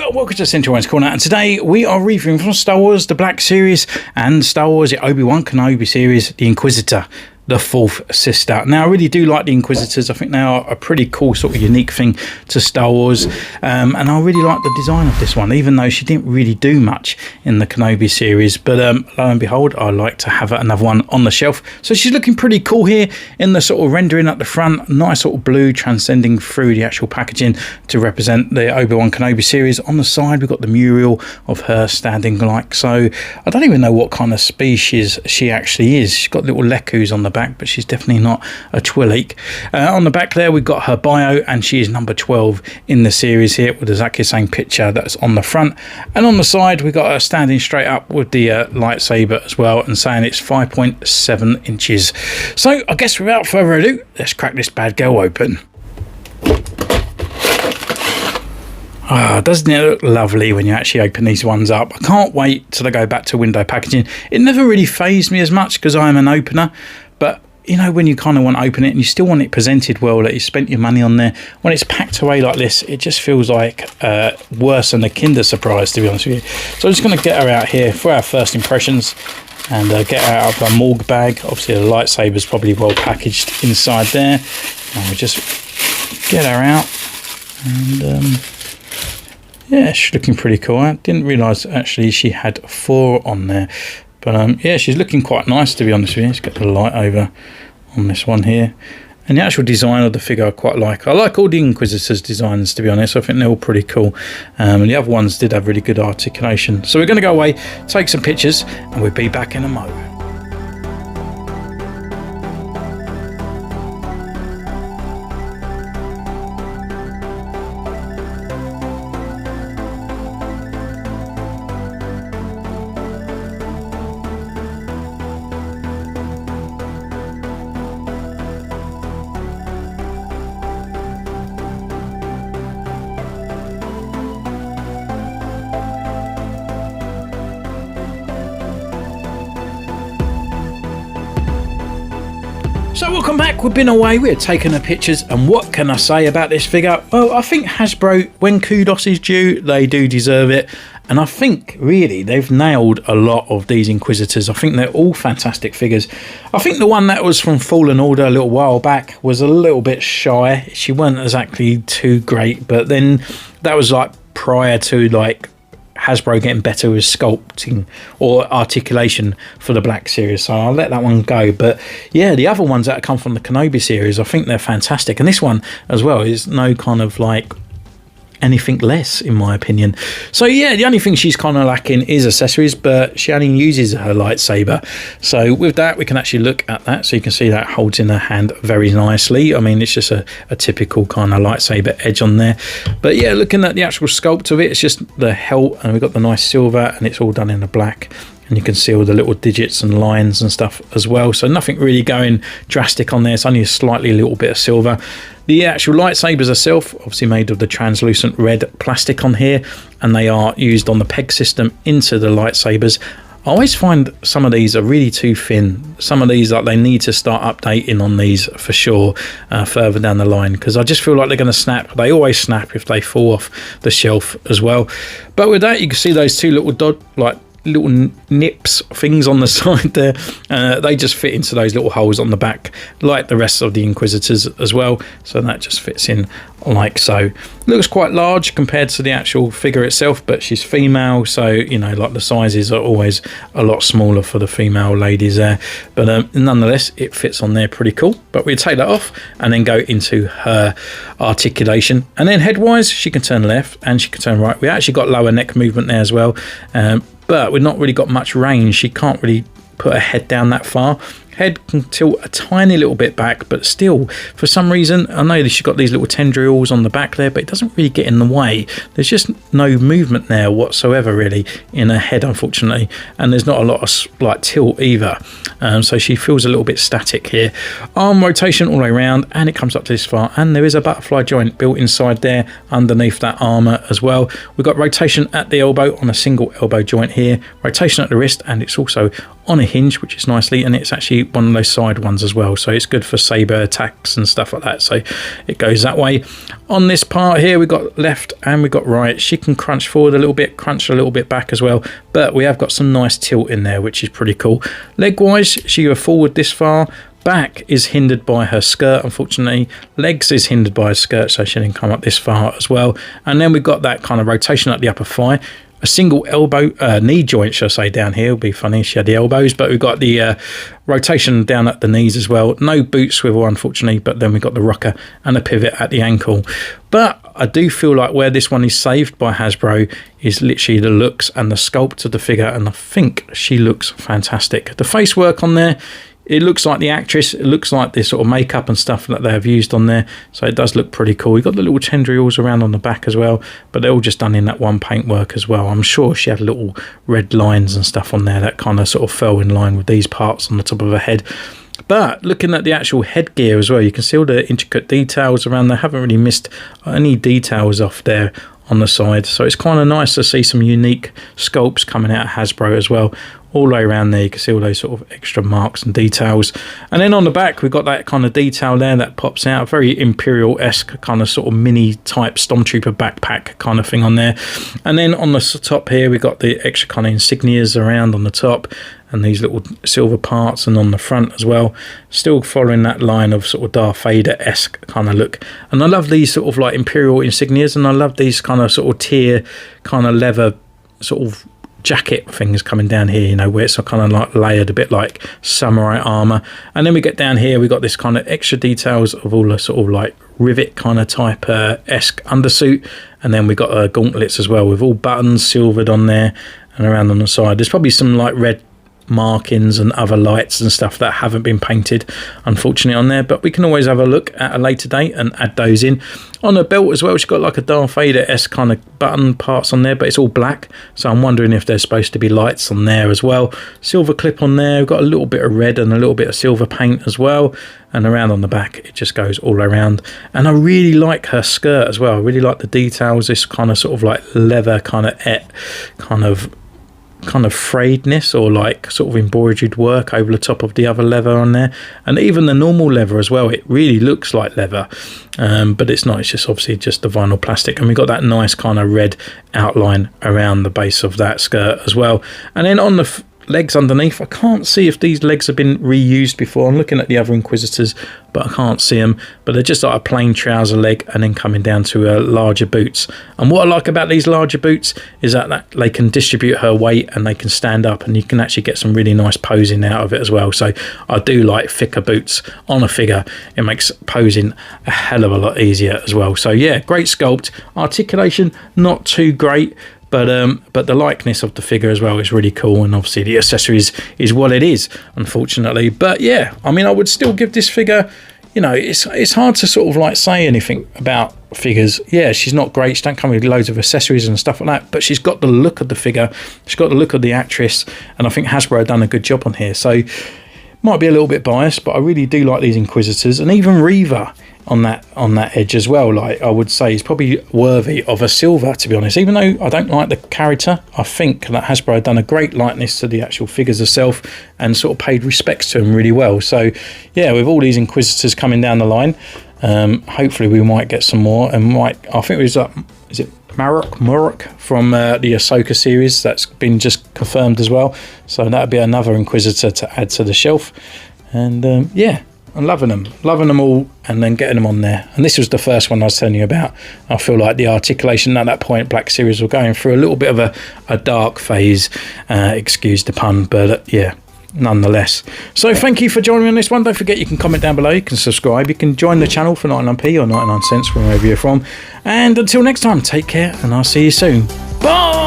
welcome to Central One's Corner, and today we are reviewing from Star Wars The Black Series and Star Wars The Obi-Wan Kenobi Series, The Inquisitor, the fourth sister. Now, I really do like the Inquisitors. I think they are a pretty cool sort of unique thing to Star Wars, and I really like the design of this one, even though she didn't really do much in the Kenobi series. But lo and behold, I like to have another one on the shelf. So she's looking pretty cool here in the sort of rendering at the front, nice sort of blue transcending through the actual packaging to represent the Obi-Wan Kenobi series. On the side, we've got the mural of her standing like so. I don't even know what kind of species she actually is. She's got little lecus on the back, but she's definitely not a Twi'lek. On the back there, we've got her bio, and she is number 12 in the series here, with exactly the same picture that's on the front. And on the side, we've got her standing straight up with the lightsaber as well, and saying it's 5.7 inches. So I guess without further ado, let's crack this bad girl open. Doesn't it look lovely when you actually open these ones up? I can't wait till I go back to window packaging. It never really fazed me as much because I'm an opener, but you know, when you kind of want to open it and you still want it presented well, that you spent your money on there, when it's packed away like this, it just feels like worse than a Kinder Surprise, to be honest with you. So I'm just going to get her out here for our first impressions and get her out of her morgue bag. Obviously the lightsaber's probably well packaged inside there, and we'll just get her out. And yeah, she's looking pretty cool. I didn't realise actually she had 4 on there. But yeah, she's looking quite nice, to be honest with you. She's got the light over on this one here. And the actual design of the figure I quite like. I like all the Inquisitors designs, to be honest. I think they're all pretty cool. And the other ones did have really good articulation. So we're going to go away, take some pictures, and we'll be back in a moment. So welcome back, we've been away, we're taking the pictures, and what can I say about this figure? Well, I think Hasbro, when kudos is due, they do deserve it. And I think, really, they've nailed a lot of these Inquisitors. I think they're all fantastic figures. I think the one that was from Fallen Order a little while back was a little bit shy. She wasn't exactly too great, but then that was like prior to like Hasbro getting better with sculpting or articulation for the Black series, so I'll let that one go. But yeah, the other ones that come from the Kenobi series, I think they're fantastic, and this one as well is no kind of like anything less, in my opinion. So yeah, the only thing she's kind of lacking is accessories, but she only uses her lightsaber. So with that, we can actually look at that, so you can see that holds in her hand very nicely. I mean, it's just a typical kind of lightsaber edge on there. But yeah, looking at the actual sculpt of it, it's just the hilt, and we've got the nice silver, and it's all done in the black. And you can see all the little digits and lines and stuff as well. So nothing really going drastic on there. It's only a slightly little bit of silver. The actual lightsabers herself, obviously made of the translucent red plastic on here, and they are used on the peg system into the lightsabers. I always find some of these are really too thin. Some of these, like, they need to start updating on these for sure further down the line, because I just feel like they're going to snap. They always snap if they fall off the shelf as well. But with that, you can see those two little little nips things on the side there. They just fit into those little holes on the back, like the rest of the Inquisitors as well. So that just fits in like so. Looks quite large compared to the actual figure itself, but she's female, so you know, like the sizes are always a lot smaller for the female ladies there. But nonetheless, it fits on there pretty cool. But we'll take that off and then go into her articulation. And then head-wise, she can turn left and she can turn right. We actually got lower neck movement there as well. But we've not really got much range. She can't really put her head down that far. Head can tilt a tiny little bit back, but still, for some reason, I know that she's got these little tendrils on the back there, but it doesn't really get in the way. There's just no movement there whatsoever, really, in her head, unfortunately, and there's not a lot of like tilt either. So she feels a little bit static here. Arm rotation all the way around, and it comes up to this far, and there is a butterfly joint built inside there underneath that armor as well. We've got rotation at the elbow on a single elbow joint here, rotation at the wrist, and it's also on a hinge, which is nicely, and it's actually actually one of those side ones as well, so it's good for saber attacks and stuff like that, so it goes that way. On this part here, we got left and we got right. She can crunch forward a little bit, crunch a little bit back as well, but we have got some nice tilt in there, which is pretty cool. Leg wise, she go forward this far. Back is hindered by her skirt, unfortunately. Legs is hindered by her skirt, so she didn't come up this far as well. And then we've got that kind of rotation at the upper thigh. A single elbow, knee joint, shall I say, down here. It would be funny if she had the elbows, but we've got the rotation down at the knees as well. No boot swivel, unfortunately, but then we've got the rocker and a pivot at the ankle. But I do feel like where this one is saved by Hasbro is literally the looks and the sculpt of the figure, and I think she looks fantastic. The face work on there, it looks like the actress, it looks like the sort of makeup and stuff that they have used on there, so it does look pretty cool. You've got the little tendrils around on the back as well, but they're all just done in that one paintwork as well. I'm sure she had little red lines and stuff on there that kind of sort of fell in line with these parts on the top of her head. But looking at the actual headgear as well, you can see all the intricate details around there. Haven't really missed any details off there on the side, so it's kind of nice to see some unique sculpts coming out of Hasbro as well. All the way around there you can see all those sort of extra marks and details, and then on the back we've got that kind of detail there that pops out, very Imperial-esque kind of sort of mini type Stormtrooper backpack kind of thing on there. And then on the top here we've got the extra kind of insignias around on the top and these little silver parts, and on the front as well, still following that line of sort of Darth Vader-esque kind of look. And I love these sort of like Imperial insignias, and I love these kind of sort of tier kind of leather sort of jacket things coming down here, you know, where it's kind of like layered a bit like samurai armor. And then we get down here, we got this kind of extra details of all the sort of like rivet kind of type esque undersuit, and then we got gauntlets as well with all buttons silvered on there and around on the side. There's probably some like red markings and other lights and stuff that haven't been painted unfortunately on there, but we can always have a look at a later date and add those in. On the belt as well, she's got like a Darth Vader-esque kind of button parts on there, but it's all black, so I'm wondering if there's supposed to be lights on there as well. Silver clip on there, we've got a little bit of red and a little bit of silver paint as well, and around on the back it just goes all around. And I really like her skirt as well. I really like the details, this kind of sort of like leather kind of frayedness, or like sort of embroidered work over the top of the other leather on there, and even the normal leather as well, it really looks like leather, but it's not, it's just obviously just the vinyl plastic. And we got that nice kind of red outline around the base of that skirt as well. And then on the legs underneath, I can't see if these legs have been reused before. I'm looking at the other Inquisitors, but I can't see them, but they're just like a plain trouser leg and then coming down to larger boots. And what I like about these larger boots is that they can distribute her weight and they can stand up, and you can actually get some really nice posing out of it as well. So I do like thicker boots on a figure. It makes posing a hell of a lot easier as well. So yeah, great sculpt. Articulation not too great, but the likeness of the figure as well is really cool, and obviously the accessories is what it is, unfortunately. But yeah, I mean, I would still give this figure, you know, it's hard to sort of like say anything about figures. Yeah, she's not great, she don't come with loads of accessories and stuff like that, but she's got the look of the figure, she's got the look of the actress, and I think Hasbro have done a good job on here. So might be a little bit biased, but I really do like these Inquisitors, and even Reva on that edge as well. Like, I would say is probably worthy of a silver, to be honest. Even though I don't like the character, I think that Hasbro had done a great likeness to the actual figures herself and sort of paid respects to them really well. So yeah, with all these Inquisitors coming down the line, hopefully we might get some more. And I think it was is it Marok from the Ahsoka series that's been just confirmed as well, so that'd be another Inquisitor to add to the shelf. And yeah, I'm loving them all, and then getting them on there. And this was the first one I was telling you about. I feel like the articulation at that point, Black Series were going through a little bit of a dark phase, excuse the pun, but yeah, nonetheless. So thank you for joining me on this one. Don't forget, you can comment down below, you can subscribe, you can join the channel for 99p or 99 cents from wherever you're from. And until next time, take care, and I'll see you soon. Bye.